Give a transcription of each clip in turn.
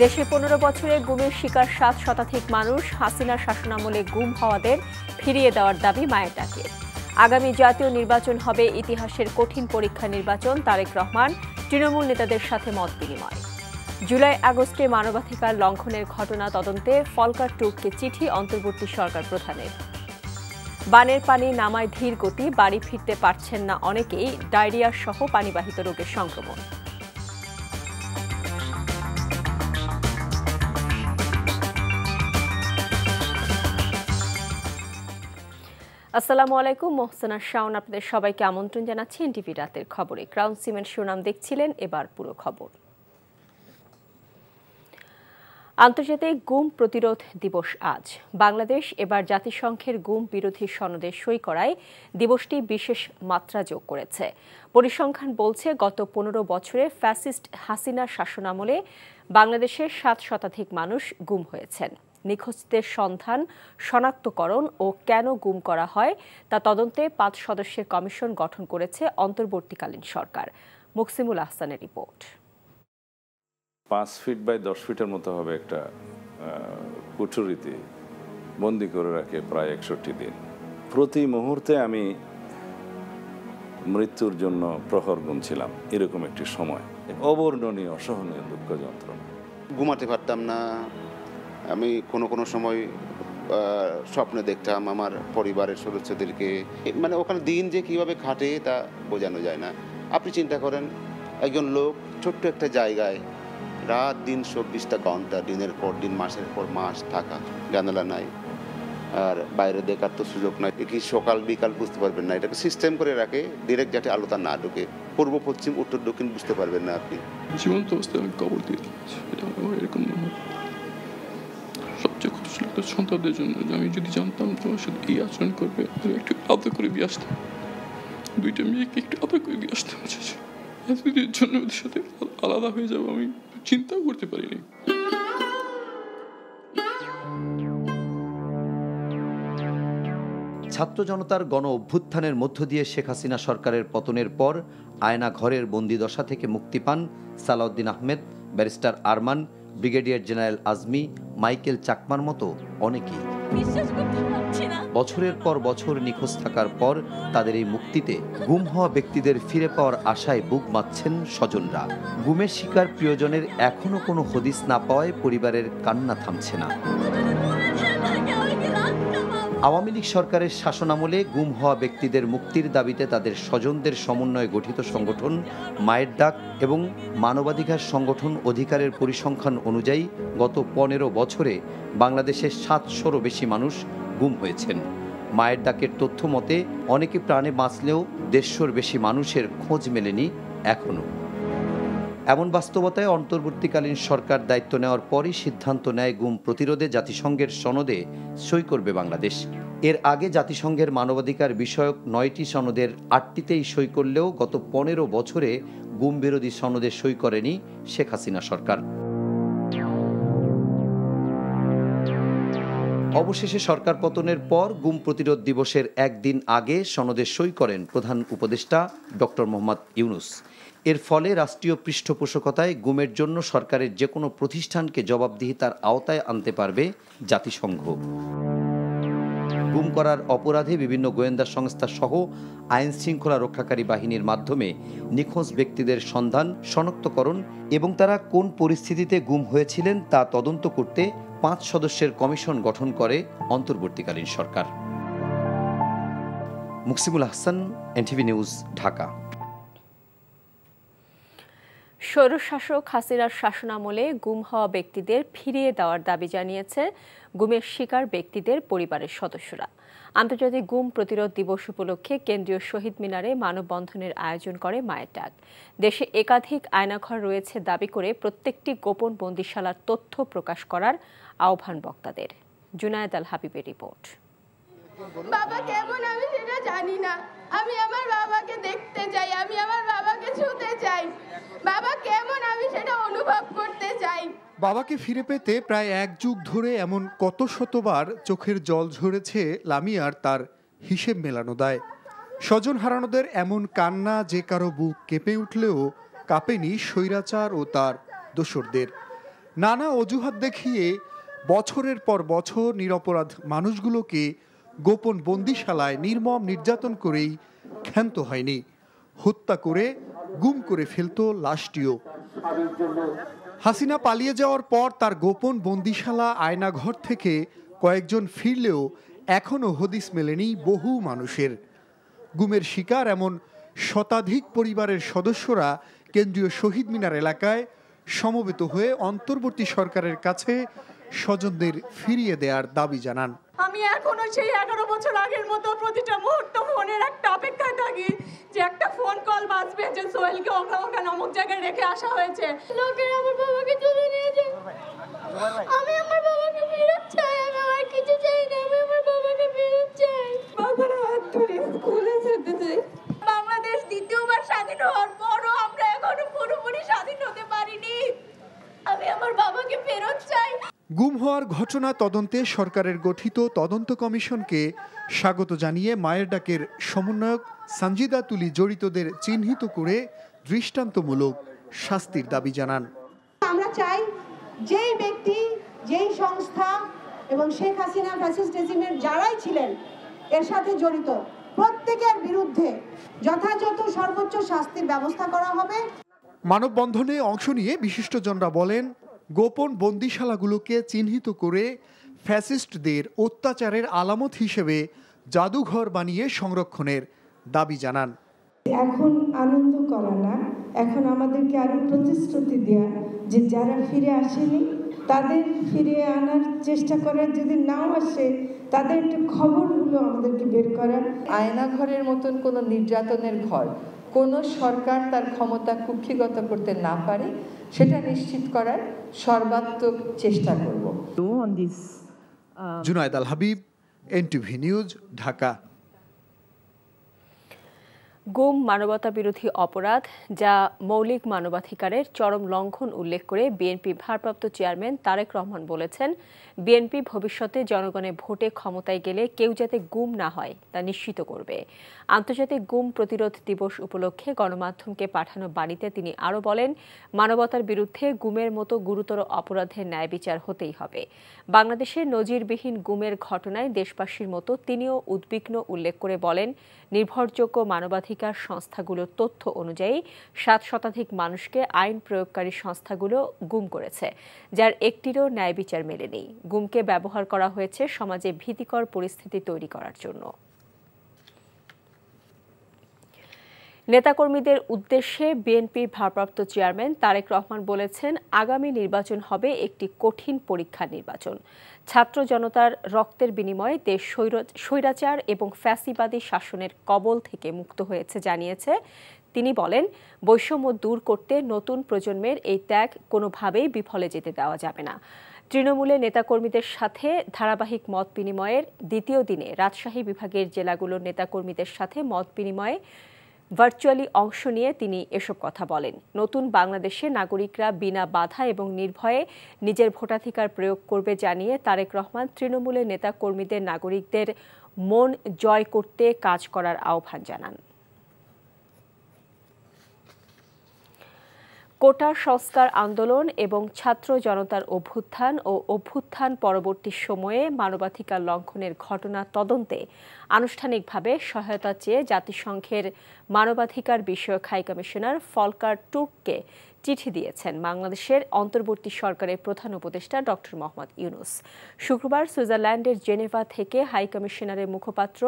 দেশে 15 বছরে গুমের শিকার 7 শতাধিক মানুষ, হাসিনার শাসনামলে গুম হওয়াদের ফিরিয়ে দেওয়ার দাবি মায়ের ডাকে। আগামী জাতীয় নির্বাচন হবে ইতিহাসের কঠিন পরীক্ষা নির্বাচন, তারেক রহমান তৃণমূল নেতাদের সাথে মত বিনিময়। জুলাই আগস্টে মানবাধিকার লঙ্ঘনের ঘটনা তদন্তে ফলকার টুককে চিঠি অন্তর্বর্তী সরকার প্রধানের। বানের পানি নামায় ধীর গতি, বাড়ি ফিরতে পারছেন না অনেকেই, ডায়রিয়া সহ পানিবাহিত রোগের সংক্রমণ। আসসালামু আলাইকুম, মোহসেনা শাওন আপনাদের সবাইকে আমন্ত্রণ জানাচ্ছি এনটিভি রাতের খবরে। ক্রাউন সিমেন্ট শিরোনাম দেখছিলেন, এবার পুরো খবর। আন্তর্জাতিক গুম প্রতিরোধ দিবস আজ। বাংলাদেশ এবার জাতিসংঘের গুম বিরোধী সনদে সই করায় দিবসটি বিশেষ মাত্রা যোগ করেছে। পরিসংখ্যান বলছে, গত 15 বছরে ফ্যাসিস্ট হাসিনার শাসনামলে বাংলাদেশের 7 শতাধিক মানুষ গুম হয়েছেন। নিখোঁজদের সন্ধান, শনাক্তকরণ ও কেন গুম করা হয় তা তদন্তে 5 সদস্যের কমিশন গঠন করেছে অন্তর্বর্তীকালীন সরকার। মুকসিমুল আহসানের রিপোর্ট। 5 ফিট বাই 10 ফিটের মতো হবে একটা কুঠুরিতে বন্দি করে রাখে প্রায় 61 দিন। প্রতি মুহূর্তে আমি মৃত্যুর জন্য প্রহর গুনছিলাম, এরকম একটি সময়। অবর্ণনীয়, অসহনীয় দুঃখ যন্ত্রণা। ঘুমাতে পারতাম না। আমি কোনো সময় স্বপ্নে দেখতাম আমার পরিবারের সদস্যদেরকে, মানে ওখানে দিন যে কিভাবে কাটে তা বোঝানো যায় না। আপনি চিন্তা করেন, একজন লোক ছোট্ট একটা জায়গায় রাত দিন 24টা ঘন্টা, দিনের পর দিন, মাসের পর মাস থাকা, জানালা নাই, আর বাইরে দেখার তো সুযোগ নাই। কি সকাল বিকাল বুঝতে পারবেন না, এটাকে সিস্টেম করে রাখে ডিরেক্ট, যাতে আলোটা না ঢুকে। পূর্ব পশ্চিম উত্তর দক্ষিণ বুঝতে পারবেন না আপনি। জীবন্ত অবস্থায় আমি কবর দিয়ে দিয়েছি, এটা আমার এরকম মনে হয়। সবচেয়ে কষ্ট লাগতো সন্তানদের জন্য, যে আমি যদি জানতাম তোমার সাথে এই আচরণ করবে, আমি একটু আদর করে দিয়ে আসতাম, 2টা মেয়েকে একটু আদর করে দিয়ে আসতাম। এতদিনের জন্য ওদের সাথে আলাদা হয়ে যাবো আমি চিন্তাও করতে পারিনি। ছাত্র জনতার গণ অভ্যুত্থানের মধ্য দিয়ে শেখ হাসিনা সরকারের পতনের পর আয়না ঘরের বন্দিদশা থেকে মুক্তি পান Salauddin Ahmed, barrister Arman, brigadier general Azmi, Michael চাকমার মতো অনেকেই। বছরের পর বছর নিখোঁজ থাকার পর তাদের এই মুক্তিতে গুম হওয়া ব্যক্তিদের ফিরে পাওয়ার আশায় বুক বাঁধছেন স্বজনরা। গুমের শিকার প্রিয়জনের এখনো কোনো হদিস না পাওয়ায় পরিবারের কান্না থামছে না। আওয়ামী লীগ সরকারের শাসনামলে গুম হওয়া ব্যক্তিদের মুক্তির দাবিতে তাদের স্বজনদের সমন্বয়ে গঠিত সংগঠন মায়ের ডাক এবং মানবাধিকার সংগঠন অধিকারের পরিসংখ্যান অনুযায়ী গত 15 বছরে বাংলাদেশের 700-রও বেশি মানুষ গুম হয়েছেন। মায়ের ডাকের তথ্য মতে অনেকে প্রাণে বাঁচলেও 150-র বেশি মানুষের খোঁজ মেলেনি এখনও। এমন বাস্তবতায় অন্তর্বর্তীকালীন সরকার দায়িত্ব নেওয়ার পরই সিদ্ধান্ত নেয় গুম প্রতিরোধে জাতিসংঘের সনদে সই করবে বাংলাদেশ। এর আগে জাতিসংঘের মানবাধিকার বিষয়ক 9টি সনদের 8টিতেই সই করলেও গত 15 বছরে গুম বিরোধী সনদে সই করেনি শেখ হাসিনা সরকার। অবশেষে সরকার পতনের পর গুম প্রতিরোধ দিবসের একদিন আগে সনদে সই করেন প্রধান উপদেষ্টা ডক্টর মোহাম্মদ ইউনূস। এর ফলে রাষ্ট্রীয় পৃষ্ঠপোষকতায় গুমের জন্য সরকারের যে কোনো প্রতিষ্ঠানকে জবাবদিহিতার আওতায় আনতে পারবে জাতিসংঘ। গুম করার অপরাধে বিভিন্ন গোয়েন্দা সংস্থা সহ আইন শৃঙ্খলা রক্ষাকারী বাহিনীর মাধ্যমে নিখোঁজ ব্যক্তিদের সন্ধান, শনাক্তকরণ এবং তারা কোন পরিস্থিতিতে গুম হয়েছিলেন তা তদন্ত করতে 5 সদস্যের কমিশন গঠন করে অন্তর্বর্তীকালীন সরকার। Muksimul Ahsan, NTV news, Dhaka. স্বৈরশাসক হাসিনার শাসনামলে গুম হওয়া ব্যক্তিদের ফিরিয়ে দেওয়ার দাবি জানিয়েছে গুমের শিকার ব্যক্তিদের পরিবারের সদস্যরা। আন্তর্জাতিক গুম প্রতিরোধ দিবস উপলক্ষে কেন্দ্রীয় শহীদ মিনারে মানববন্ধনের আয়োজন করে মায়ের ডাক। দেশে একাধিক আয়নাঘর রয়েছে দাবি করে প্রত্যেকটি গোপন বন্দিশালার তথ্য প্রকাশ করার আহ্বান বক্তাদের। জুনায়েদ আল হাবিবের রিপোর্ট। বাবা কেমন আমি সেটা জানি না, আমি আমার বাবাকে দেখতে চাই, আমি আমার বাবাকে ছুঁতে চাই। বাবা কেমন আমি সেটা অনুভব করতে চাই। বাবাকে ফিরে পেতে প্রায় 1 যুগ ধরে এমন কত শতবার চোখের জল ঝরেছে লামিয়ার তার হিসেব মেলানো দায়। স্বজন হারানোদের এমন কান্না যে কারো বুক কেঁপে উঠলেও কাঁপেনি স্বৈরাচার ও তার দোসরদের। নানা অজুহাত দেখিয়ে বছরের পর বছর নিরপরাধ মানুষগুলোকে গোপন বন্দিশালায় নির্মম নির্যাতন করেই ক্ষান্ত হয়নি, হত্যা করে গুম করে ফেলত লাশটিও। হাসিনা পালিয়ে যাওয়ার পর তার গোপন বন্দিশালা আয়নাঘর থেকে কয়েকজন ফিরলেও এখনও হদিস মেলেনি বহু মানুষের। গুমের শিকার এমন শতাধিক পরিবারের সদস্যরা কেন্দ্রীয় শহীদ মিনার এলাকায় সমবেত হয়ে অন্তর্বর্তী সরকারের কাছে স্বজনদের ফিরিয়ে দেওয়ার দাবি জানান। আমি এখনো সেই 11 বছর আগের মতো প্রতিটা মুহূর্ত ফোনের একটা অপেক্ষায় থাকি যে একটা ফোন কল বাজবে যে সোহেলকে ওখানে অমুক জায়গায় রেখে আসা হয়েছে। লোকের আমার বাবাকে তুলে নিয়ে যায়, আমি আমার বাবাকে ফেরত চাই, আমি আর কিছু চাই না, আমি আমার বাবাকে ফেরত চাই। বাবার হাত ধরে স্কুলে যেতে চাই। বাংলাদেশ দ্বিতীয়বার স্বাধীন হওয়ার পরও আমরা এখনো পুরোপুরি স্বাধীন হতে পারিনি, আমি আমার বাবাকে ফেরত চাই। গুম হওয়ার ঘটনা তদন্তে সরকারের গঠিত তদন্ত কমিশনকে স্বাগত জানিয়ে মায়ের ডাকের সমন্বয়ক সঞ্জিদা তুলি জড়িতদের চিহ্নিত করে দৃষ্টান্তমূলক শাস্তির দাবি জানান। আমরা চাই যেই ব্যক্তি, যেই সংস্থা এবং শেখ হাসিনা ফ্যাসিস্ট রেজিমের যারাই ছিলেন এর সাথে জড়িত প্রত্যেকের বিরুদ্ধে যথাযথ সর্বোচ্চ শাস্তির ব্যবস্থা করা হবে। মানববন্ধনে অংশ নিয়ে বিশিষ্টজনরা বলেন, গোপন বন্দিশালাগুলোকে চিহ্নিত করে ফ্যাসিস্টদের অত্যাচারের আলামত হিসেবে জাদুঘর বানিয়ে সংরক্ষণের দাবি জানান। এখন আনন্দ করা না, এখন আমাদেরকে আরো প্রতিশ্রুতি দেয়া যে যারা ফিরে আসেনি তাদের ফিরে আনার চেষ্টা করার, যদি নাও আসে তাদের একটু খবরগুলো আমাদেরকে বের করা। আয়নাঘরের মতন কোনো নির্যাতনের ঘর কোনো সরকার তার ক্ষমতা কুক্ষিগত করতে না পারে সেটা নিশ্চিত করার সর্বাত্মক চেষ্টা করব। জুনায়েদ আল হাবিব, এনটিভি নিউজ, ঢাকা। গুম মানবতা বিরোধী অপরাধ, যা মৌলিক মানবাধিকারের চরম লঙ্ঘন উল্লেখ করে বিএনপি ভারপ্রাপ্ত চেয়ারম্যান তারেক রহমান বলেছেন, বিএনপি ভবিষ্যতে জনগণের ভোটে ক্ষমতায় গেলে কেউ যাতে গুম না হয় তা নিশ্চিত করবে। আন্তর্জাতিক গুম প্রতিরোধ দিবস উপলক্ষে গণমাধ্যমকে পাঠানো বাণীতে তিনি আরও বলেন, মানবতার বিরুদ্ধে গুমের মতো গুরুতর অপরাধের ন্যায় বিচার হতেই হবে। বাংলাদেশের নজিরবিহীন গুমের ঘটনায় দেশবাসীর মতো তিনিও উদ্বিগ্ন উল্লেখ করে বলেন, নির্ভরযোগ্য মানবাধিকার সংস্থাগুলোর তথ্য অনুযায়ী 7% মানুষকে আইন প্রয়োগকারী সংস্থাগুলো গুম করেছে, যার একটিরও ন্যায় বিচার মেলেনি। গুমকে ব্যবহার করা হয়েছে সমাজে ভীতিকর পরিস্থিতি তৈরি করার জন্য। নেতাকর্মীদের উদ্দেশ্যে বিএনপির ভারপ্রাপ্ত চেয়ারম্যান তারেক রহমান বলেছেন, আগামী নির্বাচন হবে একটি কঠিন পরীক্ষার নির্বাচন। ছাত্র জনতার রক্তের বিনিময়ে দেশ স্বৈরাচার এবং ফ্যাসিবাদী শাসনের কবল থেকে মুক্ত হয়েছে জানিয়েছে। তিনি বলেন, বৈষম্য দূর করতে নতুন প্রজন্মের এই ত্যাগ কোনোভাবেই বিফলে যেতে দেওয়া যাবে না। তৃণমূলের নেতাকর্মীদের সাথে ধারাবাহিক মত বিনিময়ের দ্বিতীয় দিনে রাজশাহী বিভাগের জেলাগুলোর নেতাকর্মীদের সাথে মত বিনিময়ে ভার্চুয়ালি অংশ নিয়ে তিনি এসব কথা বলেন। নতুন বাংলাদেশে নাগরিকরা বিনা বাধা এবং নির্ভয়ে নিজের ভোটাধিকার প্রয়োগ করবে জানিয়ে তারেক রহমান তৃণমূলের নেতা কর্মীদের নাগরিকদের মন জয় করতে কাজ করার আহ্বান জানান। কোটা সংস্কার আন্দোলন এবং ছাত্র জনতার অভ্যুত্থান ও অভ্যুত্থান পরবর্তী সময়ে মানবাধিকার লঙ্ঘনের ঘটনা তদন্তে আনুষ্ঠানিকভাবে সহায়তা চেয়ে জাতিসংঘের মানবাধিকার বিষয়ক হাইকমিশনার ফলকার টুর্ককে চিঠি দিয়েছেন বাংলাদেশের অন্তর্বর্তী সরকারের প্রধান উপদেষ্টা ডক্টর মোহাম্মদ ইউনুস। শুক্রবার সুইজারল্যান্ডের জেনেভা থেকে হাইকমিশনারের মুখপাত্র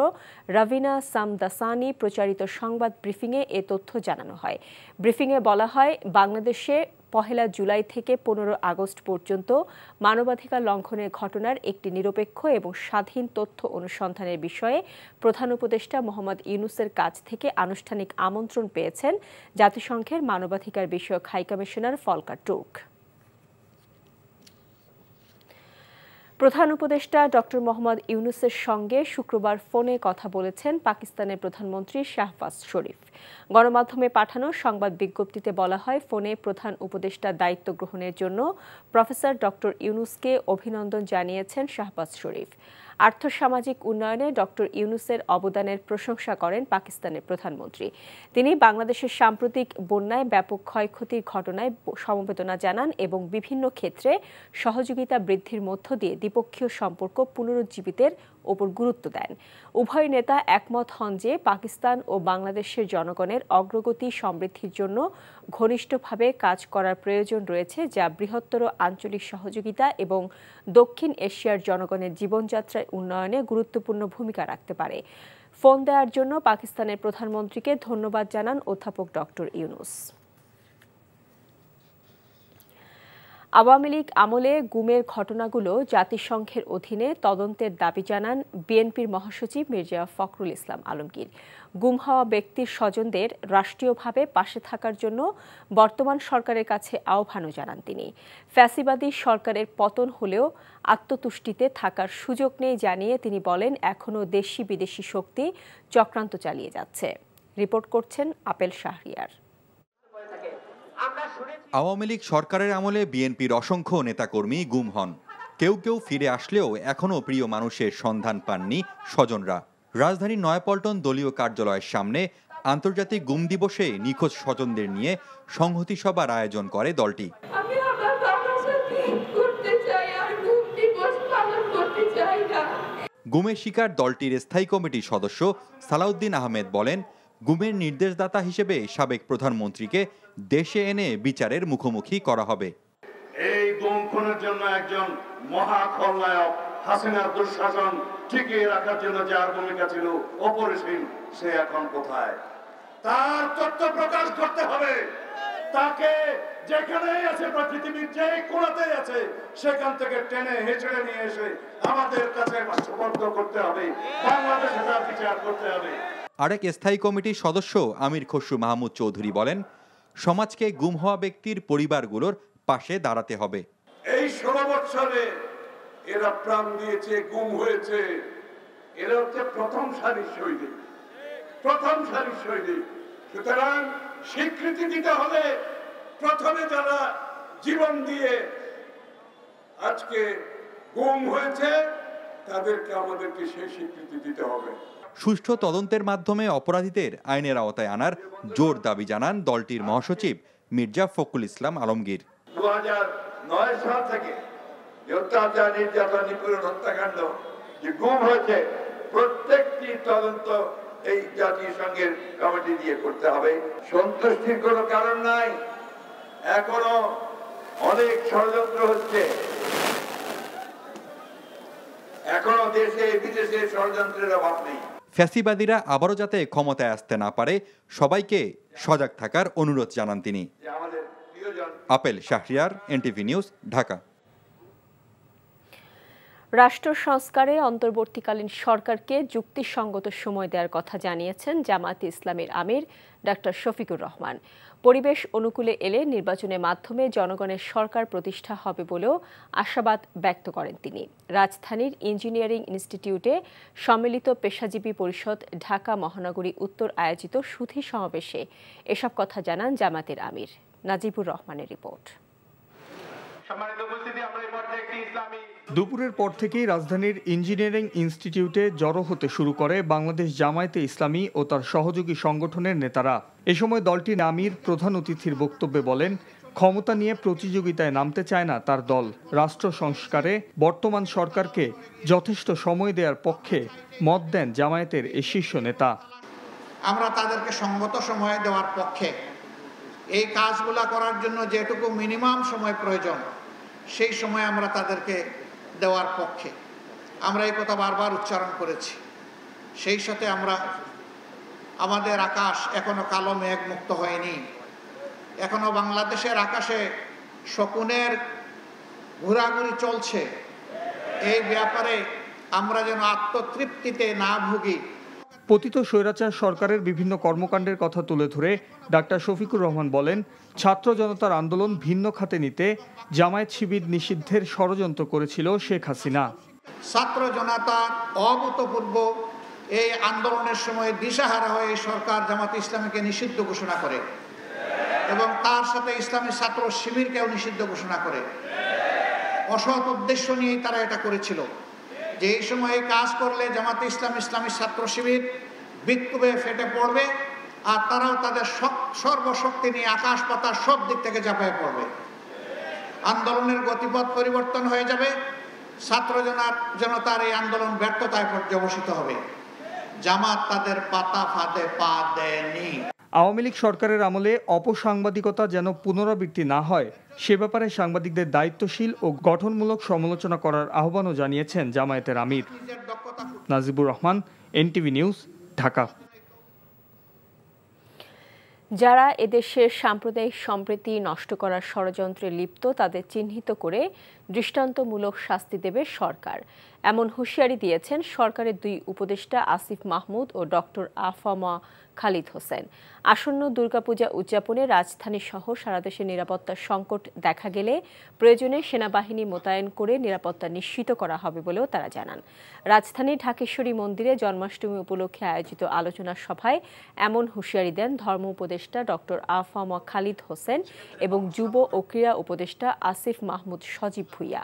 রাভিনা সামদাসানি প্রচারিত সংবাদ ব্রিফিংয়ে এ তথ্য জানানো হয়। ব্রিফিংয়ে বলা হয়, বাংলাদেশে 1 জুলাই থেকে 15 আগস্ট পর্যন্ত মানবাধিকার লঙ্ঘনের ঘটনার একটি নিরপেক্ষ এবং স্বাধীন তথ্য অনুসন্ধানের বিষয়ে প্রধান উপদেষ্টা মোহাম্মদ ইউনুসের কাছ থেকে আনুষ্ঠানিক আমন্ত্রণ পেয়েছেন জাতিসংঘের মানবাধিকার বিষয়ক হাইকমিশনার ফলকার টুর্ক। প্রধান উপদেষ্টা ডক্টর মোহাম্মদ ইউনুসের সঙ্গে শুক্রবার ফোনে কথা বলেছেন পাকিস্তানের প্রধানমন্ত্রী শাহবাজ শরীফ। গণমাধ্যমে পাঠানো সংবাদ বিজ্ঞপ্তিতে বলা হয়, ফোনে প্রধান উপদেষ্টা দায়িত্ব গ্রহণের জন্য প্রফেসর ডক্টর ইউনুসকে অভিনন্দন জানিয়েছেন শাহবাজ শরীফ। আর্থসামাজিক উন্নয়নে ডক্টর ইউনূসের অবদানের প্রশংসা করেন পাকিস্তানের প্রধানমন্ত্রী। তিনি বাংলাদেশের সাম্প্রতিক বন্যায় ব্যাপক ক্ষয়ক্ষতির ঘটনায় সমবেদনা জানান এবং বিভিন্ন ক্ষেত্রে সহযোগিতা বৃদ্ধির মধ্য দিয়ে দ্বিপক্ষীয় সম্পর্ক পুনরুজ্জীবিতের ওপর গুরুত্ব দেন। উভয় নেতা একমত হন যে পাকিস্তান ও বাংলাদেশের জনগণের অগ্রগতি সমৃদ্ধির জন্য ঘনিষ্ঠভাবে কাজ করার প্রয়োজন রয়েছে, যা বৃহত্তর আঞ্চলিক সহযোগিতা এবং দক্ষিণ এশিয়ার জনগণের জীবনযাত্রার উন্নয়নে গুরুত্বপূর্ণ ভূমিকা রাখতে পারে। ফোন দেওয়ার জন্য পাকিস্তানের প্রধানমন্ত্রীকে ধন্যবাদ জানান অধ্যাপক ডক্টর ইউনূস। আওয়ামী লীগ আমলে গুমের ঘটনাগুলো জাতিসংঘের অধীনে তদন্তের দাবি জানান বিএনপির মহাসচিব মির্জা ফখরুল ইসলাম আলমগীর। গুম হওয়া ব্যক্তির স্বজনদের রাষ্ট্রীয়ভাবে পাশে থাকার জন্য বর্তমান সরকারের কাছে আহ্বানও জানান তিনি। ফ্যাসিবাদী সরকারের পতন হলেও আত্মতুষ্টিতে থাকার সুযোগ নেই জানিয়ে তিনি বলেন, এখনও দেশি বিদেশি শক্তি চক্রান্ত চালিয়ে যাচ্ছে। রিপোর্ট করছেন আপেল শাহরিয়ার। আওয়ামী লীগ সরকারের আমলে বিএনপির অসংখ্য নেতাকর্মী গুম হন। কেউ কেউ ফিরে আসলেও এখনও প্রিয় মানুষের সন্ধান পাননি স্বজনরা। রাজধানীর নয়াপল্টন দলীয় কার্যালয়ের সামনে আন্তর্জাতিক গুম দিবসে নিখোঁজ স্বজনদের নিয়ে সংহতি সভার আয়োজন করে দলটি। গুমের শিকার দলটির স্থায়ী কমিটির সদস্য সালাউদ্দিন আহমেদ বলেন, গুমের নির্দেশদাতা হিসেবে সাবেক প্রধানমন্ত্রীকে দেশে এনে বিচারের মুখোমুখি করা হবে। এই গুম খুনের জন্য একজন মহা খলনায়ক হাসিনার দুঃশাসন টিকিয়ে রাখার জন্য যার ভূমিকা ছিল অপরিসীম, সে এখন কোথায়? তার তথ্য প্রকাশ করতে হবে। তাকে যেখানেই আছে, পৃথিবীর যে কোণাতেই আছে, সেখান থেকে টেনে হেঁচড়ে নিয়ে এসে আমাদের কাছে সুপর্দ করতে হবে। বাংলাদেশে তার বিচার করতে হবে। আরেক স্থায়ী কমিটির সদস্য আমির খসরু মাহমুদ চৌধুরী বলেন, সমাজকে গুম হওয়া ব্যক্তির পরিবারগুলোর পাশে দাঁড়াতে হবে। এই 16 বছরে এরা প্রাণ দিয়েছে, গুম হয়েছে, এরা হচ্ছে প্রথম সারির সৈনিক, প্রথম সারির সৈনিক। সুতরাং স্বীকৃতি দিতে হবে প্রথমে যারা জীবন দিয়ে আজকে গুম হয়েছে, তাদেরকে আমাদেরকে সেই স্বীকৃতি দিতে হবে। সুষ্ঠু তদন্তের মাধ্যমে অপরাধীদের আইনের আওতায় আনার জোর দাবি জানান দলটির মহাসচিব মির্জা ফখরুল ইসলাম আলমগীর। 2009 সাল থেকে অত্যাচার, নির্যাতন, নিপীড়ন, হত্যাকাণ্ড যে গুম হয়েছে, প্রত্যেকটি তদন্ত এই জাতিসংঘের কমিটি দিয়ে করতে হবে। সন্তুষ্টির কোনো কারণ নাই, এখনো অনেক ষড়যন্ত্র হচ্ছে, এখনো দেশে বিদেশে ষড়যন্ত্রের অভাব নেই। ফ্যাসিবাদীরা আবারও যাতে ক্ষমতায় আসতে না পারে সবাইকে সজাগ থাকার অনুরোধ জানান তিনি। Apple Shahriar, NTV news, Dhaka. রাষ্ট্র সংস্কারে অন্তর্বর্তীকালীন সরকারকে যুক্তিসঙ্গত সময় দেওয়ার কথা জানিয়েছেন জামায়াতে ইসলামীর আমির ডাক্তার শফিকুর রহমান। পরিবেশ অনুকূলে এলে নির্বাচনের মাধ্যমে জনগণের সরকার প্রতিষ্ঠা হবে বলেও আশাবাদ ব্যক্ত করেন তিনি। রাজধানীর ইঞ্জিনিয়ারিং ইনস্টিটিউটে সম্মিলিত পেশাজীবী পরিষদ ঢাকা মহানগরী উত্তর আয়োজিত সুধী সমাবেশে এসব কথা জানান জামায়াতের আমির। নাজিবুর রহমানের রিপোর্ট। দুপুরের পর থেকেই রাজধানীর ইঞ্জিনিয়ারিং ইনস্টিটিউটে জড়ো হতে শুরু করে বাংলাদেশ জামায়াতে ইসলামী ও তার সহযোগী সংগঠনের নেতারা। এ সময় দলটির আমির প্রধান অতিথির বক্তব্যে বলেন, ক্ষমতা নিয়ে প্রতিযোগিতায় নামতে চায় না তার দল। রাষ্ট্র সংস্কারে বর্তমান সরকারকে যথেষ্ট সময় দেওয়ার পক্ষে মত দেন জামায়াতের এই শীর্ষ নেতা। আমরা তাদেরকে সঙ্গত সময় দেওয়ার পক্ষে। এই কাজগুলা করার জন্য যেটুকু মিনিমাম সময় প্রয়োজন, সেই সময় আমরা তাদেরকে দেওয়ার পক্ষে। আমরা এই কথা বারবার উচ্চারণ করেছি। সেই সাথে আমরা আমাদের আকাশ এখনো কালো মেঘ মুক্ত হয়নি, এখনো বাংলাদেশের আকাশে শকুনের ঘোরাঘুরি চলছে। এই ব্যাপারে আমরা যেন আত্মতৃপ্তিতে না ভুগি। পতিত স্বৈরাচার সরকারের বিভিন্ন কর্মকাণ্ডের কথা তুলে ধরে ডাক্তার শফিকুর রহমান বলেন, ছাত্র জনতার আন্দোলন ভিন্ন খাতে নিতে জামায়াত শিবির নিষিদ্ধের ষড়যন্ত্র করেছিল শেখ হাসিনা। ছাত্র জনতার অভূতপূর্ব এই আন্দোলনের সময় দিশাহারা হয়ে সরকার জামায়াত ইসলামীকে নিষিদ্ধ ঘোষণা করে এবং তার সাথে ইসলামী ছাত্র শিবিরকেও নিষিদ্ধ ঘোষণা করে। অসৎ উদ্দেশ্য নিয়েই তারা এটা করেছিল। যে এই সময়ে কাজ করলে জামাতে ইসলামী ছাত্র শিবির বিক্ষোভে ফেটে পড়বে, আর তারাও তাদের সর্বশক্তি নিয়ে আকাশ পাতাল সব দিক থেকে ঝাঁপিয়ে পড়বে। আন্দোলনের গতিপথ পরিবর্তন হয়ে যাবে, ছাত্র জনতার এই আন্দোলন ব্যর্থতায় পর্যবসিত হবে। জামাত তাদের পাতা ফাঁদে পা দেয়নি। আওয়ামী লীগ সরকারের আমলে অপসাংবাদিকতা যেন পুনরাবৃত্তি না হয় সে ব্যাপারে সাংবাদিকদের দায়িত্বশীল ও গঠনমূলক সমালোচনা করার আহ্বানও জানিয়েছেন জামায়াতের আমির। Najibur Rahman, NTV news, Dhaka. যারা এদেশের সাম্প্রদায়িক সম্প্রীতি নষ্ট করার ষড়যন্ত্রে লিপ্ত তাদের চিহ্নিত করে দৃষ্টান্তমূলক শাস্তি দেবে সরকার, এমন হুঁশিয়ারি দিয়েছেন সরকারের দুই উপদেষ্টা আসিফ মাহমুদ ও ডক্টর আফামা খালিদ হোসেন। আসন্ন দুর্গাপূজা উদযাপনে রাজধানী সহ সারা দেশে নিরাপত্তার সংকট দেখা গেলে প্রয়োজনে সেনাবাহিনী মোতায়েন করে নিরাপত্তা নিশ্চিত করা হবে বলেও তারা জানান। রাজধানীর ঢাকেশ্বরী মন্দিরে জন্মাষ্টমী উপলক্ষে আয়োজিত আলোচনা সভায় এমন হুঁশিয়ারি দেন ধর্ম উপদেষ্টা ডক্টর আফামা খালিদ হোসেন এবং যুব ও ক্রীড়া উপদেষ্টা আসিফ মাহমুদ সজীব ভুইয়া।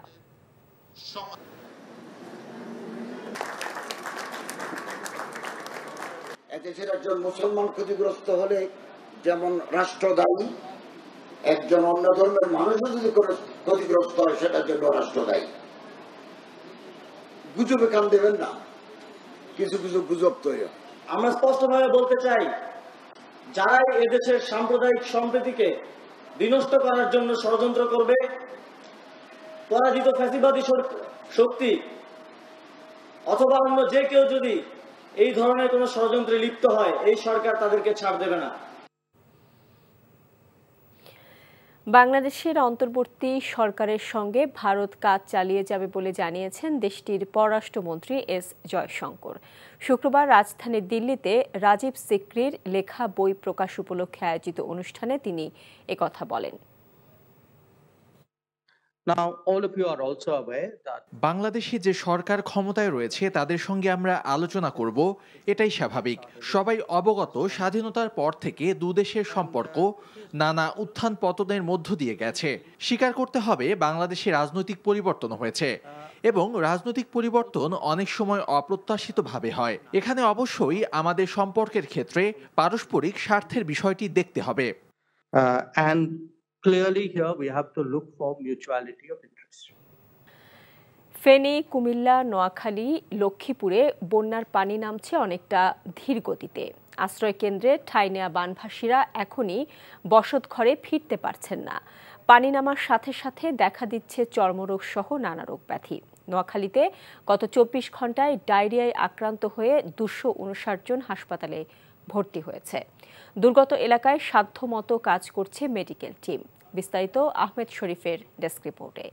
এদেশের একজন মুসলমান ক্ষতিগ্রস্ত হলে যেমন রাষ্ট্র দায়ী, একজন অন্য ধর্মের মানুষও যদি ক্ষতিগ্রস্ত হয় সেটার জন্য রাষ্ট্র দায়ী। গুজবে কান দেবেন না, কিছু কিছু গুজব তৈরি। আমরা স্পষ্টভাবে বলতে চাই, যারা এদেশের সাম্প্রদায়িক সম্প্রীতিকে বিনষ্ট করার জন্য ষড়যন্ত্র করবে, পরাজিত ফ্যাসিবাদী শক্তি অথবা অন্য যে কেউ যদি এই ধরনের কোনো ষড়যন্ত্রে লিপ্ত হয়, এই সরকার তাদেরকে ছাড় দেবে না। বাংলাদেশের অন্তর্বর্তী সরকারের সঙ্গে ভারত কাজ চালিয়ে যাবে বলে জানিয়েছেন দেশটির পররাষ্ট্রমন্ত্রী এস জয়শঙ্কর। শুক্রবার রাজধানী দিল্লিতে রাজীব সিকরির লেখা বই প্রকাশ উপলক্ষে আয়োজিত অনুষ্ঠানে তিনি একথা বলেন। বাংলাদেশে যে সরকার ক্ষমতায় রয়েছে তাদের সঙ্গে আমরা আলোচনা করব, এটাই স্বাভাবিক। সবাই অবগত, স্বাধীনতার পর থেকে দুদেশের সম্পর্ক নানা উত্থান পতনের মধ্য দিয়ে গেছে। স্বীকার করতে হবে বাংলাদেশে রাজনৈতিক পরিবর্তন হয়েছে এবং রাজনৈতিক পরিবর্তন অনেক সময় অপ্রত্যাশিতভাবে হয়। এখানে অবশ্যই আমাদের সম্পর্কের ক্ষেত্রে পারস্পরিক স্বার্থের বিষয়টি দেখতে হবে। Clearly here we have to look for mutuality of interest. Feni, Comilla, Noakhali, লক্ষ্মীপুরে বন্যার পানি নামছে অনেকটা ধীর গতিতে। আশ্রয় কেন্দ্রে ঠাঁই নেওয়া বানভাসীরা এখনই বসতঘরে ফিরতে পারছেন না। পানি নামার সাথে সাথে দেখা দিচ্ছে চর্মরোগ সহ নানা রোগ ব্যাধি। নোয়াখালীতে গত 24 ঘন্টায় ডায়রিয়ায় আক্রান্ত হয়ে 259 জন হাসপাতালে ভর্তি হয়েছে। দুর্গত এলাকায় সাধ্যমতো কাজ করছে মেডিকেল টিম। বিস্তারিত আহমেদ শরীফের ডেস্ক রিপোর্টে।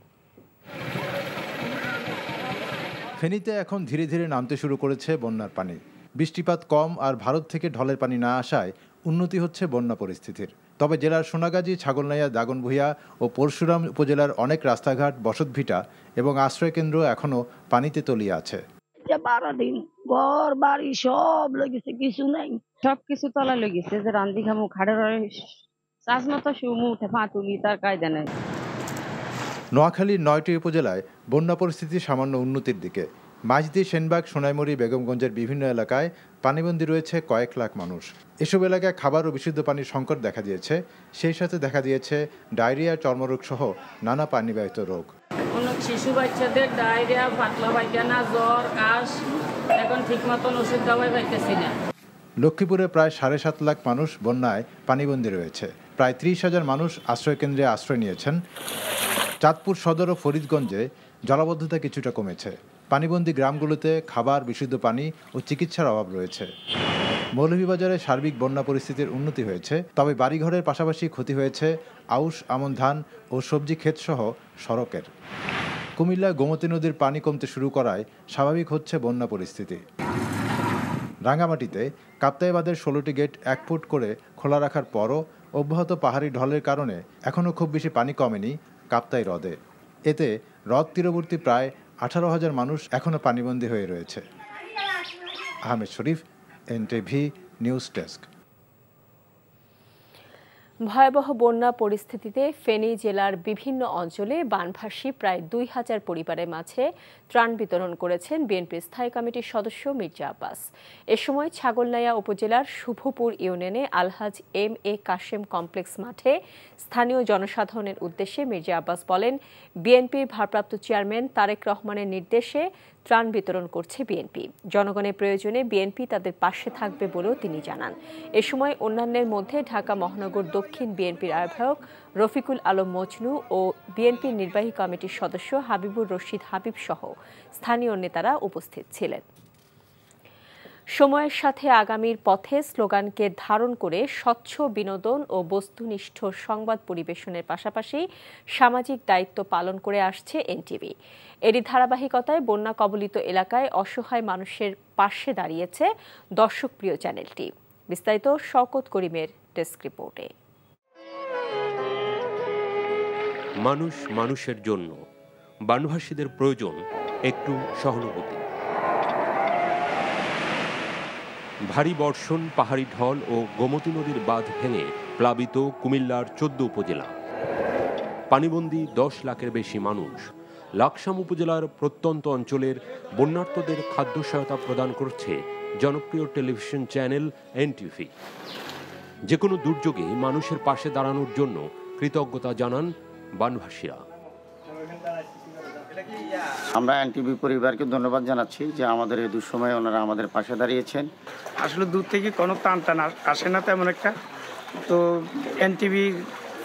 ফেনীতে এখন ধীরে ধীরে নামতে শুরু করেছে বন্যার পানি। বৃষ্টিপাত কম আর ভারত থেকে ঢলের পানি না আসায় উন্নতি হচ্ছে বন্যা পরিস্থিতির। তবে জেলার সোনাগাজী, ছাগলনাইয়া, দাগনভূঞা ও পরশুরাম উপজেলার অনেক রাস্তাঘাট, বসতভিটা এবং আশ্রয়কেন্দ্র এখনও পানিতে তলিয়ে আছে। 12 দিন ঘর বাড়ি সব লেগেছে, কিছু নাই, সবকিছু তলা লেগেছে। যে রান্দি খামু খাড়ে চাষ মতো শুমু উঠে ফাঁতুলি তার কায়দা নেই। নোয়াখালীর 9টি উপজেলায় বন্যা পরিস্থিতি সামান্য উন্নতির দিকে। মাঝদি, সেনবাগ, সোনাইমুড়ি, বেগমগঞ্জের বিভিন্ন এলাকায় পানিবন্দী রয়েছে কয়েক লাখ মানুষ। এসব এলাকায় খাবার ও বিশুদ্ধ পানির সংকট দেখা দিয়েছে। সেই সাথে দেখা দিয়েছে ডায়রিয়া, চর্মরোগ সহ নানা পানিবাহিত রোগ। অনেক শিশু বাচ্চাদের ডায়রিয়া, পাতলা পায়খানা, জ্বর, কাশ, এখন ঠিক মতন ওষুধ দাওয়াই পাইতেছি না। লক্ষ্মীপুরে প্রায় 7.5 লাখ মানুষ বন্যায় পানিবন্দী রয়েছে। প্রায় 30,000 মানুষ আশ্রয়কেন্দ্রে আশ্রয় নিয়েছেন। চাঁদপুর সদর ও ফরিদগঞ্জে জলাবদ্ধতা কিছুটা কমেছে। পানিবন্দী গ্রামগুলোতে খাবার, বিশুদ্ধ পানি ও চিকিৎসার অভাব রয়েছে। মৌলভীবাজারে সার্বিক বন্যা পরিস্থিতির উন্নতি হয়েছে, তবে বাড়িঘরের পাশাপাশি ক্ষতি হয়েছে আউশ, আমন ধান ও সবজি ক্ষেতসহ সড়কের। কুমিল্লায় গোমতী নদীর পানি কমতে শুরু করায় স্বাভাবিক হচ্ছে বন্যা পরিস্থিতি। রাঙ্গামাটিতে কাপ্তাই বাঁধের 16টি গেট 1 ফুট করে খোলা রাখার পরও অব্যাহত পাহাড়ি ঢলের কারণে এখনও খুব বেশি পানি কমেনি কাপ্তাই হ্রদে। এতে হ্রদ তীরবর্তী প্রায় 18,000 মানুষ এখনও পানিবন্দী হয়ে রয়েছে। আহমেদ শরীফ, এনটিভি নিউজ ডেস্ক। ভয়াবহ বন্যা পরিস্থিতিতে ফেনী জেলার বিভিন্ন অঞ্চলে বানভাসী প্রায় ২,০০০ পরিবারের মাঝে ত্রাণ বিতরণ করেছেন বিএনপির স্থায়ী কমিটির সদস্য মির্জা আব্বাস। এ সময় ছাগলনাইয়া উপজেলার শুভপুর ইউনিয়নে আলহাজ এম এ কাশেম কমপ্লেক্স মাঠে স্থানীয় জনসাধারণের উদ্দেশ্যে মির্জা আব্বাস বলেন, বিএনপির ভারপ্রাপ্ত চেয়ারম্যান তারেক রহমানের নির্দেশে ত্রাণ বিতরণ করছে বিএনপি। জনগণের প্রয়োজনে বিএনপি তাদের পাশে থাকবে বলেও তিনি জানান। এ সময় অন্যান্যের মধ্যে ঢাকা মহানগর দক্ষিণ বিএনপির আহ্বায়ক রফিকুল আলম মজনু ও বিএনপির নির্বাহী কমিটির সদস্য হাবিবুর রশিদ হাবিব সহ স্থানীয় নেতারা উপস্থিত ছিলেন। সময়ের সাথে আগামীর পথে স্লোগানকে ধারণ করে স্বচ্ছ বিনোদন ও বস্তুনিষ্ঠ সংবাদ পরিবেশনের পাশাপাশি সামাজিক দায়িত্ব পালন করে আসছে এনটিভি। এরই ধারাবাহিকতায় বন্যা কবলিত এলাকায় অসহায় মানুষের পাশে দাঁড়িয়েছে দর্শকপ্রিয় চ্যানেলটি। বিস্তারিত শওকত করিমের ডেস্ক রিপোর্টে। মানুষ মানুষের জন্য, বানভাসীদের প্রয়োজন একটু সহানুভূতি। ভারী বর্ষণ, পাহাড়ি ঢল ও গোমতী নদীর বাঁধ ভেঙে প্লাবিত কুমিল্লার ১৪ উপজেলা। পানিবন্দী ১০ লাখের বেশি মানুষ। লাকসাম উপজেলার প্রত্যন্ত অঞ্চলের বন্যার্তদের খাদ্য সহায়তা প্রদান করছে জনপ্রিয় টেলিভিশন চ্যানেল এনটিভি। যে কোনো দুর্যোগে মানুষের পাশে দাঁড়ানোর জন্য কৃতজ্ঞতা জানান বানভাসীরা। আমরা এনটিভি পরিবারকে ধন্যবাদ জানাচ্ছি যে আমাদের এই দুঃসময়ে ওনারা আমাদের পাশে দাঁড়িয়েছেন। আসলে দূর থেকে কোনো টান আসে না তেমন একটা, তো এনটিভি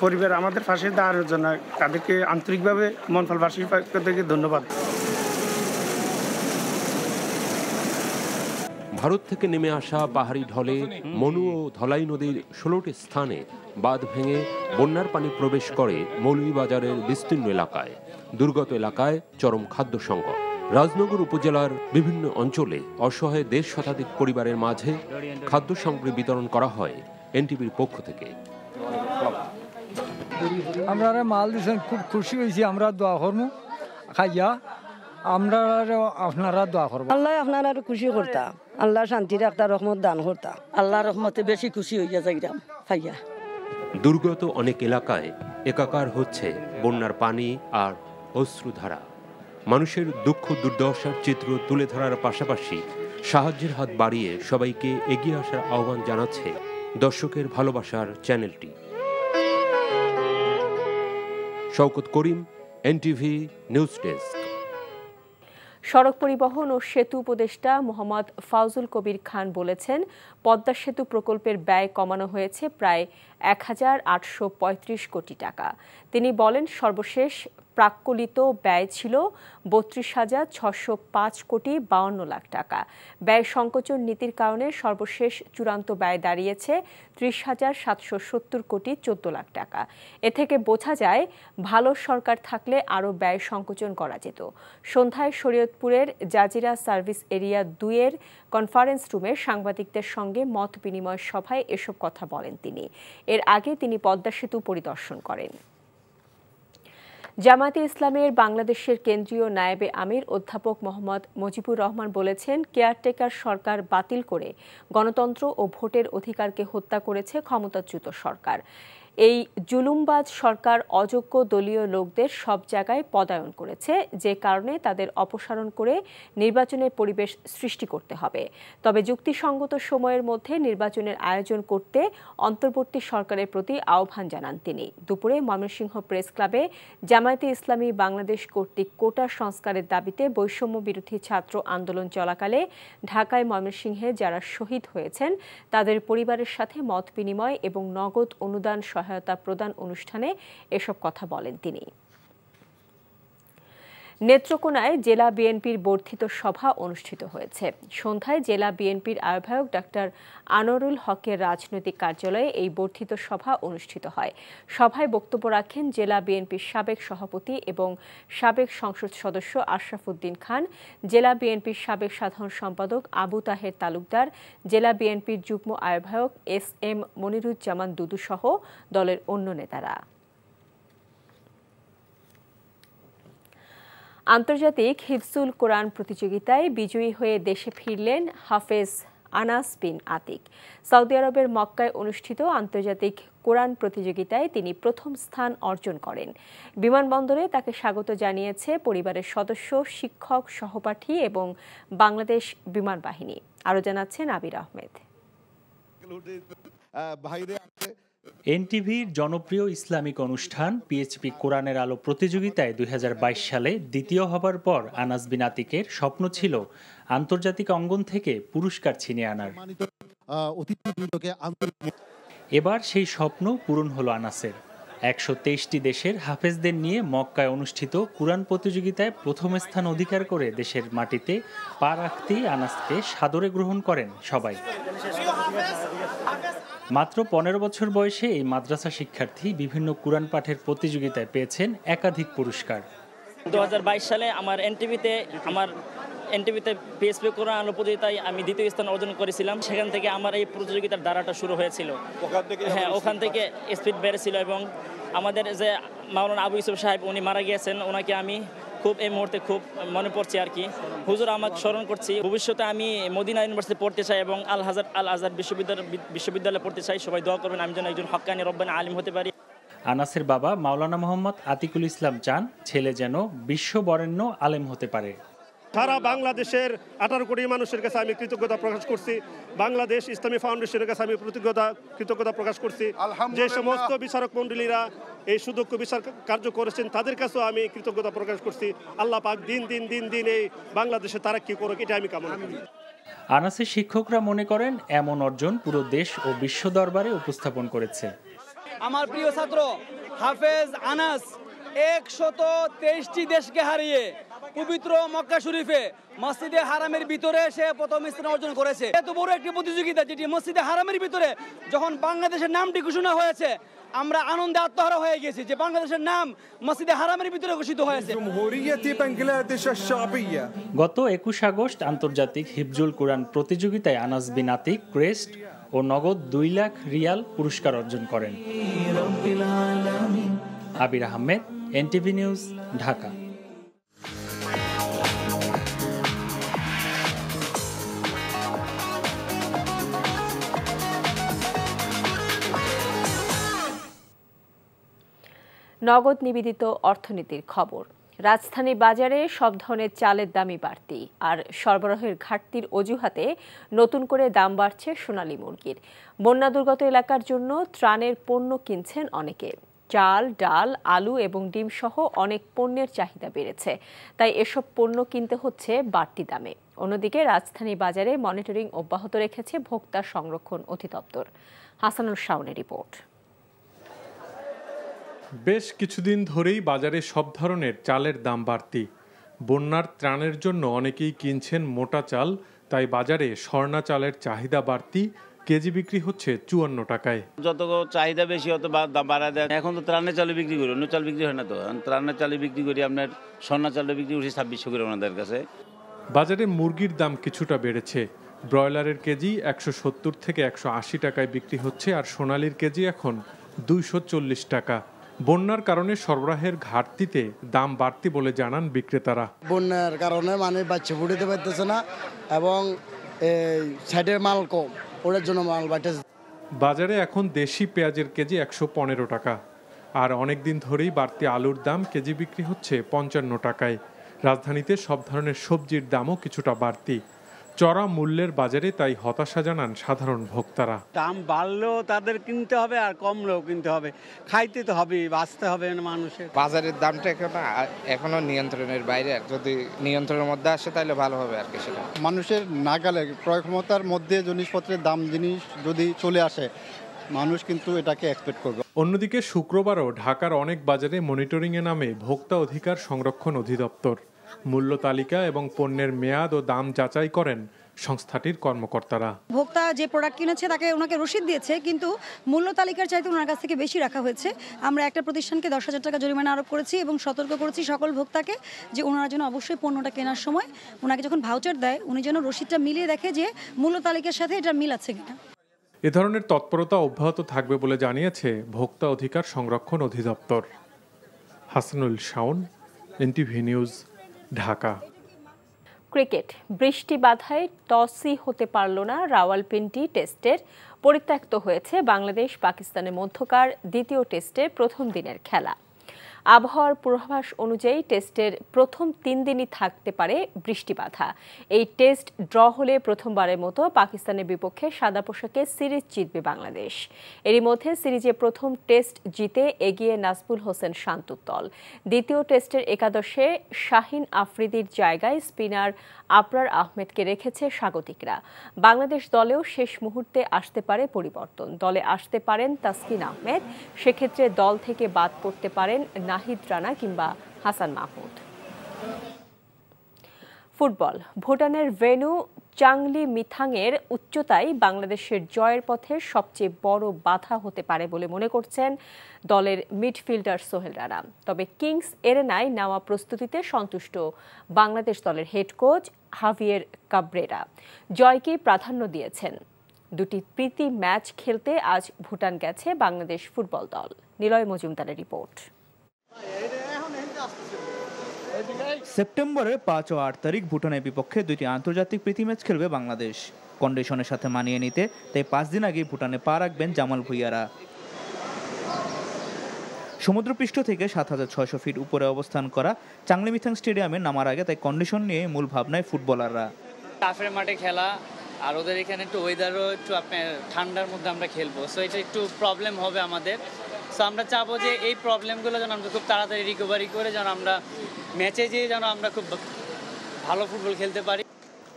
পরিবার আমাদের পাশে দাঁড়ানোর জন্য তাদেরকে আন্তরিকভাবে মনফলবাসীর পক্ষ থেকে ধন্যবাদ। ভারত থেকে নেমে আসা পাহাড়ি ঢলে মনু ও ধলাই নদীর ১৬টি স্থানে বাঁধ ভেঙে বন্যার পানি প্রবেশ করে মৌলভীবাজারের বিস্তীর্ণ এলাকায়। দুর্গত এলাকায় চরম খাদ্য সংকট। রাজনগর উপজেলার বিভিন্ন অঞ্চলে অসহায় ১৫০ শতাধিক পরিবারের মাঝে খাদ্য সামগ্রী বিতরণ করা হয় এনটিভির পক্ষ থেকে। আমরা মাল দিয়েছেন, খুব খুশি হয়েছি। আমরা দোয়া করবো খাইয়া, আমরা আপনারা দোয়া করবো। আল্লাহ আপনারা খুশি করতা, আল্লাহ শান্তি রাখতা, রহমত দান করতা। আল্লাহ রহমতে বেশি খুশি হইয়া যাইরাম খাইয়া। দুর্গত অনেক এলাকায় একাকার হচ্ছে বন্যার পানি আর অশ্রুধারা। মানুষের দুঃখ দুর্দশার চিত্র তুলে ধরার পাশাপাশি সাহায্যের হাত বাড়িয়ে সবাইকে এগিয়ে আসার আহ্বান জানাচ্ছে দর্শকের ভালোবাসার চ্যানেলটি। শওকত করিম, এনটিভি নিউজ ডেস্ক। সড়ক পরিবহন ও সেতু উপদেষ্টা মোহাম্মদ ফাউজুল কবির খান বলেছেন, পদ্মা সেতু প্রকল্পের ব্যয় কমানো হয়েছে প্রায় ১,৮৩৫ কোটি টাকা। তিনি বলেন, সর্বশেষ প্রাক্কলিত ব্যয় ছিল ৩২,৬০৫ কোটি ৫২ লাখ টাকা। ব্যয় সংকোচন নীতির কারণে সর্বশেষ চূড়ান্ত ব্যয় দাঁড়িয়েছে ৩০,৭৭০ কোটি ১৪ লাখ টাকা। এ থেকে বোঝা যায়, ভালো সরকার থাকলে আরও ব্যয় সংকোচন করা যেত। সন্ধ্যায় শরীয়তপুরের জাজিরা সার্ভিস এরিয়া ২-এর কনফারেন্স রুমে সাংবাদিকদের সঙ্গে মত বিনিময় সভায় এসব কথা বলেন তিনি। এর আগে তিনি পদ্মা সেতু পরিদর্শন করেন। জামায়াতে ইসলামের বাংলাদেশের কেন্দ্রীয় নায়েবে আমির অধ্যাপক মোহাম্মদ মুজিবুর রহমান বলেছেন, কেয়ারটেকার সরকার বাতিল করে গণতন্ত্র ও ভোটের অধিকারকে হত্যা করেছে ক্ষমতাচ্যুত সরকার। এই জুলুমবাজ সরকার অযোগ্য দলীয় লোকদের সব জায়গায় পদায়ন করেছে, যে কারণে তাদের অপসারণ করে নির্বাচনের পরিবেশ সৃষ্টি করতে হবে। তবে যুক্তিসঙ্গত সময়ের মধ্যে নির্বাচনের আয়োজন করতে অন্তর্বর্তী সরকারের প্রতি আহ্বান জানান তিনি। দুপুরে ময়মনসিংহ প্রেস ক্লাবে জামায়াতে ইসলামী বাংলাদেশ কর্তৃক কোটা সংস্কারের দাবিতে বৈষম্য বিরোধী ছাত্র আন্দোলন চলাকালে ঢাকায় ময়মনসিংহে যারা শহীদ হয়েছেন তাদের পরিবারের সাথে মত বিনিময় এবং নগদ অনুদান সহায়তা প্রদান অনুষ্ঠানে এসব কথা বলেন তিনি। নেত্রকোনায় জেলা বিএনপির বর্ধিত সভা অনুষ্ঠিত হয়েছে। সন্ধ্যায় জেলা বিএনপির আহ্বায়ক ডাক্তার আনোয়ারুল হকের রাজনৈতিক কার্যালয়ে এই বর্ধিত সভা অনুষ্ঠিত হয়। সভায় বক্তব্য রাখেন জেলা বিএনপির সাবেক সভাপতি এবং সাবেক সংসদ সদস্য আশরাফ উদ্দিন খান, জেলা বিএনপির সাবেক সাধারণ সম্পাদক আবু তাহের তালুকদার, জেলা বিএনপির যুগ্ম আহ্বায়ক এস.এম. মনিরুজ্জামান দুদু সহ দলের অন্য নেতারা। আন্তর্জাতিক হিফজুল কোরআন প্রতিযোগিতায় বিজয়ী হয়ে দেশে ফিরলেন হাফেজ আনাস বিন আতিক। সৌদি আরবের মক্কায় অনুষ্ঠিত আন্তর্জাতিক কোরআন প্রতিযোগিতায় তিনি প্রথম স্থান অর্জন করেন। বিমানবন্দরে তাকে স্বাগত জানিয়েছে পরিবারের সদস্য, শিক্ষক, সহপাঠী এবং বাংলাদেশ বিমান বাহিনী। আরও জানাচ্ছেন আবির আহমেদ। এনটিভির জনপ্রিয় ইসলামিক অনুষ্ঠান পিএইচপি কোরআনের আলো প্রতিযোগিতায় 2022 সালে দ্বিতীয় হবার পর আনাস বিন আতিকের স্বপ্ন ছিল আন্তর্জাতিক অঙ্গন থেকে পুরস্কার ছিনিয়ে আনার। এবার সেই স্বপ্ন পূরণ হলো আনাসের। 123টি দেশের হাফেজদের নিয়ে মক্কায় অনুষ্ঠিত কোরআন প্রতিযোগিতায় প্রথম স্থান অধিকার করে দেশের মাটিতে পা রাখতেই আনাসকে সাদরে গ্রহণ করেন সবাই। মাত্র 15 বছর বয়সে এই মাদ্রাসা শিক্ষার্থী বিভিন্ন কোরআন পাঠের প্রতিযোগিতায় পেয়েছেন একাধিক পুরস্কার। 2022 সালে আমার এনটিভিতে পিএইচপি কোরআন আলো প্রতিযোগিতায় আমি দ্বিতীয় স্থান অর্জন করেছিলাম। সেখান থেকে আমার এই প্রতিযোগিতার ধারাটা শুরু হয়েছিল। ওখান থেকে স্পিড বেড়েছিল এবং আমাদের যে মাওলানা আবু ইউসুফ সাহেব উনি মারা গিয়েছেন, ওনাকে আমি খুব এই মুহূর্তে খুব মনে পড়ছে আর কি। হুজুর আমাকে স্মরণ করছি। ভবিষ্যতে আমি মদিনা ইউনিভার্সিটি পড়তে চাই এবং আল আজহার বিশ্ববিদ্যালয়ে পড়তে চাই। সবাই দোয়া করবেন আমি যেন একজন হক্কানি রব্বানি আলিম হতে পারি। আনাসের বাবা মাওলানা মোহাম্মদ আতিকুল ইসলাম চান ছেলে যেন বিশ্ববরেণ্য আলেম হতে পারে। সারা বাংলাদেশের 18 কোটি মানুষের কাছে আমি কৃতজ্ঞতা প্রকাশ করছি। বাংলাদেশ ইসলামী ফাউন্ডেশনের কাছে আমি কৃতজ্ঞতা প্রকাশ করছি। যে সমস্ত বিচারক মণ্ডলীরা এই সুদক্ষ বিচার কার্য করেছেন তাদের কাছেও আমি কৃতজ্ঞতা প্রকাশ করছি। আল্লাহ পাক দিন এই বাংলাদেশে তারাক্কি করুক, এটা আমি কামনা করি। আনাসের শিক্ষকরা মনে করেন এমন অর্জন পুরো দেশ ও বিশ্ব দরবারে উপস্থাপন করেছে। আমার প্রিয় ছাত্র হাফেজ আনাস 123টি দেশকে হারিয়ে পবিত্র মক্কা শরীফে মসজিদে হারামের ভিতরে সে প্রথম স্থান অর্জন করেছে। এত বড় একটি প্রতিযোগিতা যেটি মসজিদে হারামের ভিতরে যখন বাংলাদেশের নামটি ঘোষণা হয়েছে আমরা আনন্দে আত্মহারা হয়ে গেছি যে বাংলাদেশের নাম মসজিদে হারামের ভিতরে ঘোষিত হয়েছে। গত 21 আগস্ট আন্তর্জাতিক হিফজুল কোরআন প্রতিযোগিতায় আনাস বিন আতিক ক্রেস্ট ও নগদ 2 লাখ রিয়াল পুরস্কার অর্জন করেন। আবির আহমেদ, এনটিভি নিউজ, ঢাকা। নগদ নিবেদিত অর্থনীতির খবর। রাজধানী বাজারে সব ধরনের চালের দামই বাড়তি, আর সরবরাহের ঘাটতির অজুহাতে নতুন করে দাম বাড়ছে সোনালী মুরগির। বন্যা দুর্গত এলাকার জন্য ত্রাণের পণ্য কিনছেন অনেকে। চাল, ডাল, আলু এবং ডিম সহ অনেক পণ্যের চাহিদা বেড়েছে, তাই এসব পণ্য কিনতে হচ্ছে বাড়তি দামে। অন্যদিকে রাজধানী বাজারে মনিটরিং অব্যাহত রেখেছে ভোক্তা সংরক্ষণ অধিদপ্তর। হাসানুল শাওনের রিপোর্ট। বেশ কিছুদিন ধরেই বাজারে সব ধরনের চালের দাম বাড়তি। বন্যার ত্রাণের জন্য অনেকেই কিনছেন মোটা চাল, তাই বাজারে স্বর্ণা চালের চাহিদা বাড়তি। কেজি বিক্রি হচ্ছে 54 টাকায়। যত চাহিদা বেশি হতো দাম বাড়ায় দেয়। এখন তো ত্রাণের চালে বিক্রি করি, অন্য চাল বিক্রি হয় না। তো ত্রাণের চালে বিক্রি করি, আপনার স্বর্ণা চালে বিক্রি করছি 2600 করে ওনাদের কাছে। বাজারে মুরগির দাম কিছুটা বেড়েছে। ব্রয়লারের কেজি 170 থেকে 180 টাকায় বিক্রি হচ্ছে, আর সোনালির কেজি এখন 240 টাকা। বন্যার কারণে সরবরাহের ঘাটতিতে দাম বাড়তি বলে জানান বিক্রেতারা। বন্যার কারণে মানে বাচ্চা ফুটাতে পারতেছে না এবং সাইডের মাল কম, ওটার জন্য মাল বাড়তেছে। বাজারে এখন দেশি পেঁয়াজের কেজি 115 টাকা, আর অনেক দিন ধরেই বাড়তি আলুর দাম কেজি বিক্রি হচ্ছে 55 টাকায়। রাজধানীতে সব ধরনের সবজির দামও কিছুটা বাড়তি। চড়া মূল্যের বাজারে তাই হতাশা জানান সাধারণ ভোক্তারা। দাম বাড়লেও তাদের কিনতে হবে আর কমলেও কিনতে হবে, খাইতে তো হবে, বাঁচতে হবে মানুষের। বাজারের দামটা এখনো নিয়ন্ত্রণের বাইরে, যদি নিয়ন্ত্রণের মধ্যে আসে তাহলে ভালো হবে আর কি। সেটা মানুষের নাগালে ক্রয় ক্ষমতার মধ্যে জিনিসপত্রের দাম জিনিস যদি চলে আসে মানুষ কিন্তু এটাকে এক্সপেক্ট করবে। অন্যদিকে শুক্রবারও ঢাকার অনেক বাজারে মনিটরিংয়ে নামে ভোক্তা অধিকার সংরক্ষণ অধিদপ্তর। মূল্য তালিকা এবং পণ্যের মেয়াদ ও দাম যাচাই করেন সংস্থাটির কর্মকর্তারা। ভোক্তা যে প্রোডাক্ট কিনেছে তাকে ওনাকে রসিদ দিয়েছে, কিন্তু মূল্য তালিকার চাইতে ওনার কাছ থেকে বেশি রাখা হয়েছে। আমরা একটা প্রতিষ্ঠানকে 10,000 টাকা জরিমানা আরোপ করেছি এবং সতর্ক করেছি সকল ভোক্তাকে যে ওনারা যেন অবশ্যই পণ্যটা কেনার সময় ওনাকে যখন ভাউচার দেয় উনি যেন রসিদটা মিলিয়ে দেখে যে মূল্য তালিকার সাথে এটা মিল আছে কিনা। এ ধরনের তৎপরতা অব্যাহত থাকবে বলে জানিয়েছে ভোক্তা অধিকার সংরক্ষণ অধিদপ্তর। Hasanul Shaon, NTV news, Dhaka. Cricket বৃষ্টি বাধায় টসই হতে পারল না রাওয়ালপিন্ডি টেস্টের পরিত্যক্ত হয়েছে বাংলাদেশ পাকিস্তানের মধ্যকার দ্বিতীয় টেস্টের প্রথম দিনের খেলা। আবহাওয়ার পূর্বাভাস অনুযায়ী টেস্টের প্রথম 3 দিনই থাকতে পারে বৃষ্টি বাধা। এই টেস্ট ড্র হলে প্রথমবারের মতো পাকিস্তানের বিপক্ষে সাদা পোশাকে সিরিজ জিতবে বাংলাদেশ। এরই মধ্যে সিরিজে প্রথম টেস্ট জিতে এগিয়ে নাজমুল হোসেন শান্তর দল। দ্বিতীয় টেস্টের একাদশে শাহিন আফ্রিদির জায়গায় স্পিনার আবরার আহমেদকে রেখেছে স্বাগতিকরা। বাংলাদেশ দলেও শেষ মুহূর্তে আসতে পারে পরিবর্তন। দলে আসতে পারেন তাসকিন আহমেদ, সেক্ষেত্রে দল থেকে বাদ পড়তে পারেন নাহিদ রানা কিংবা হাসান মাহমুদ। ফুটবল, ভুটানের ভেন্যু চাংলি মিথাংয়ের উচ্চতাই বাংলাদেশের জয়ের পথে সবচেয়ে বড় বাধা হতে পারে বলে মনে করছেন দলের মিডফিল্ডার সোহেল রানা। তবে কিংস এরেনায় নেওয়া প্রস্তুতিতে সন্তুষ্ট বাংলাদেশ দলের হেড কোচ হাভিয়ের কাব্রেরা। জয়কে প্রাধান্য দিয়েছেন। দুটি প্রীতি ম্যাচ খেলতে আজ ভুটান গেছে বাংলাদেশ ফুটবল দল। নিলয় মজুমদারের রিপোর্ট। সেপ্টেম্বরের 5 ও 8 তারিখ ভুটানের বিপক্ষে দুইটি আন্তর্জাতিক প্রীতি ম্যাচ খেলবে বাংলাদেশ। কন্ডিশনের সাথে মানিয়ে নিতে তাই 5 দিন আগে ভুটানে পা রাখবেন জামাল ভুইয়ারা। সমুদ্রপৃষ্ঠ থেকে 7600 ফিট উপরে অবস্থান করা চাংলি মিথাং স্টেডিয়ামে নামার আগে তাই কন্ডিশন নিয়ে মূল ভাবনায় ফুটবলাররা। টাফের মাঠে খেলা, আর ওদের এখানে একটু ওয়েদারও একটু আপনার ঠান্ডার মধ্যে আমরা খেলবো, সো এটা একটু প্রবলেম হবে আমাদের। সো আমরা চাবো যে এই প্রবলেমগুলো যেন আমরা খুব তাড়াতাড়ি রিকভারি করে যেন আমরা ম্যাচে যেয়ে যেন আমরা খুব ভালো ফুটবল খেলতে পারি।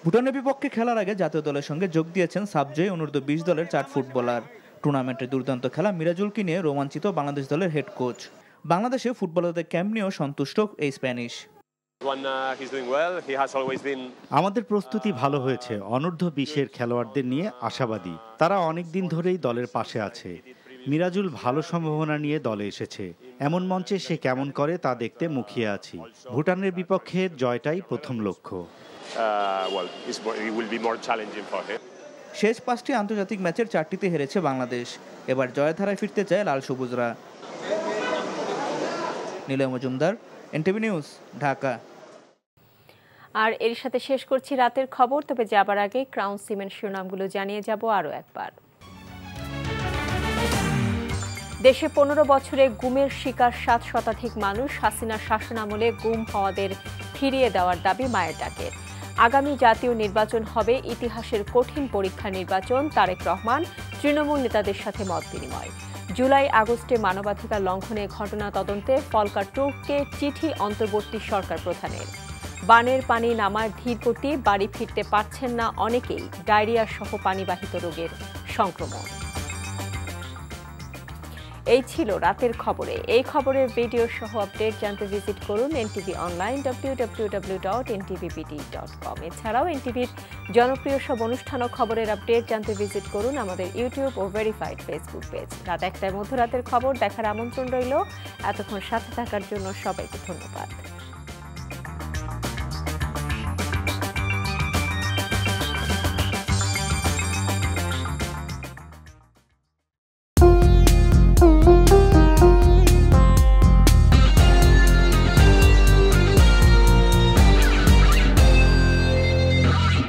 ভুটানের বিপক্ষে খেলার আগে জাতীয় দলের সঙ্গে যোগ দিয়েছেন সাবজয়ী অনূর্ধ্ব 20 দলের 4 ফুটবলার। টুর্নামেন্টে দুর্দান্ত খেলা মিরাজুলকে নিয়ে রোমাঞ্চিত বাংলাদেশ দলের হেড কোচ। বাংলাদেশে ফুটবলারদের ক্যাম্প নিয়েও সন্তুষ্ট এই স্প্যানিশ। আমাদের প্রস্তুতি ভালো হয়েছে। অনূর্ধ্ব 20-এর খেলোয়াড়দের নিয়ে আশাবাদী। তারা অনেক দিন ধরেই দলের পাশে আছে। মিরাজুল ভালো সম্ভাবনা নিয়ে দলে এসেছে। এমন মঞ্চে সে কেমন করে তা দেখতে মুখিয়ে আছি। ভুটানের বিপক্ষে জয়টাই প্রথম লক্ষ্য। শেষ 5টি আন্তর্জাতিক ম্যাচের 4টিতে হেরেছে বাংলাদেশ। এবার জয়ের ধারায় ফিরতে চায় লাল সবুজরা। Niloy Majumdar, NTV news, Dhaka. আর এর সাথে শেষ করছি রাতের খবর। তবে যাবার আগে ক্রাউন সিমেন্ট শিরোনামগুলো জানিয়ে যাব আরও একবার। দেশে 15 বছরে গুমের শিকার 7 শতাধিক মানুষ। হাসিনার শাসনামলে গুম হওয়াদের ফিরিয়ে দেওয়ার দাবি মায়ের ডাকের। আগামী জাতীয় নির্বাচন হবে ইতিহাসের কঠিন পরীক্ষা নির্বাচন। তারেক রহমান তৃণমূল নেতাদের সাথে মত বিনিময়। জুলাই আগস্টে মানবাধিকার লঙ্ঘনের ঘটনা তদন্তে ফলকার টুককে চিঠি অন্তর্বর্তী সরকার প্রধানের। বানের পানি নামার ধীর গতি, বাড়ি ফিরতে পারছেন না অনেকেই। ডায়রিয়া সহ পানিবাহিত রোগের সংক্রমণ। এই ছিল রাতের খবরে। এই খবরের ভিডিও সহ আপডেট জানতে ভিজিট করুন এনটিভি অনলাইন www.ntvpt.com। এছাড়াও এনটিভির জনপ্রিয় সব অনুষ্ঠান ও খবরের আপডেট জানতে ভিজিট করুন আমাদের ইউটিউব ও ভেরিফাইড ফেসবুক পেজ। রাত 1টায় মধ্যরাতের খবর দেখার আমন্ত্রণ রইল। এতক্ষণ সাথে থাকার জন্য সবাইকে ধন্যবাদ।